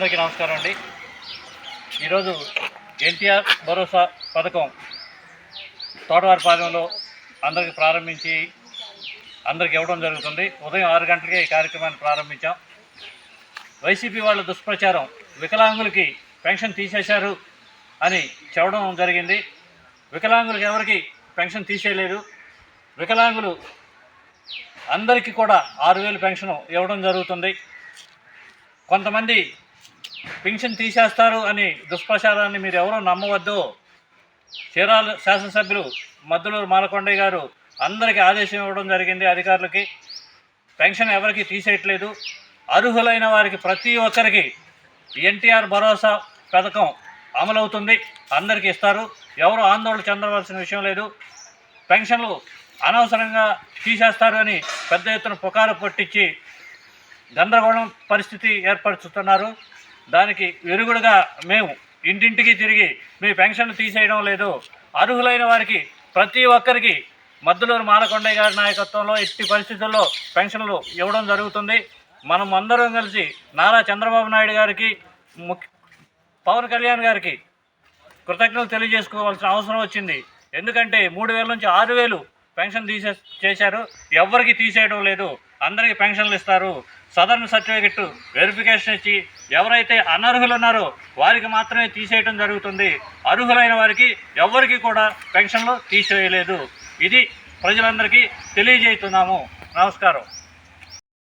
అందరికీ నమస్కారం అండి. ఈరోజు ఎన్టీఆర్ భరోసా పథకం తోటవారిపాలెంలో అందరికీ ప్రారంభించి అందరికి ఇవ్వడం జరుగుతుంది. ఉదయం 6 గంటలకే ఈ కార్యక్రమాన్ని ప్రారంభించాం. వైసీపీ వాళ్ళ దుష్ప్రచారం వికలాంగులకి పెన్షన్ తీసేశారు అని చెప్పడం జరిగింది. వికలాంగులకు ఎవరికి పెన్షన్ తీసేయలేదు. వికలాంగులు అందరికీ కూడా 6,000 పెన్షన్ ఇవ్వడం జరుగుతుంది. కొంతమంది పెన్షన్ తీసేస్తారు అని దుష్ప్రచారాన్ని మీరు ఎవరూ నమ్మవద్దు. చీరాల శాసనసభ్యులు మద్దులూరు మాలకొండయ్య గారు అందరికీ ఆదేశం ఇవ్వడం జరిగింది. అధికారులకి పెన్షన్ ఎవరికి తీసేయట్లేదు. అర్హులైన వారికి ప్రతి ఒక్కరికి ఎన్టీఆర్ భరోసా పథకం అమలవుతుంది. అందరికీ ఇస్తారు. ఎవరు ఆందోళన చెందవలసిన విషయం లేదు. పెన్షన్లు అనవసరంగా తీసేస్తారు అని పెద్ద ఎత్తున పుకారు పట్టించి గందరగోళం పరిస్థితి ఏర్పరుస్తున్నారు. దానికి విరుగుడుగా మేము ఇంటింటికి తిరిగి మీ పెన్షన్లు తీసేయడం లేదు, అర్హులైన వారికి ప్రతి ఒక్కరికి మద్దులూరు మాలకొండయ్య గారి నాయకత్వంలో ఎట్టి పరిస్థితుల్లో పెన్షన్లు ఇవ్వడం జరుగుతుంది. మనం అందరం కలిసి నారా చంద్రబాబు నాయుడు గారికి, పవన్ కళ్యాణ్ గారికి కృతజ్ఞతలు తెలియజేసుకోవాల్సిన అవసరం వచ్చింది. ఎందుకంటే 3,000 నుంచి 6,000 పెన్షన్ చేశారు. ఎవరికి తీసేయడం లేదు. అందరికీ పెన్షన్లు ఇస్తారు. సదరన్ సర్టిఫికెట్ వెరిఫికేషన్ ఇచ్చి ఎవరైతే అనర్హులు ఉన్నారో వారికి మాత్రమే తీసేయడం జరుగుతుంది. అర్హులైన వారికి ఎవరికి కూడా పెన్షన్లు తీసేయలేదు. ఇది ప్రజలందరికీ తెలియజేస్తున్నాము. నమస్కారం.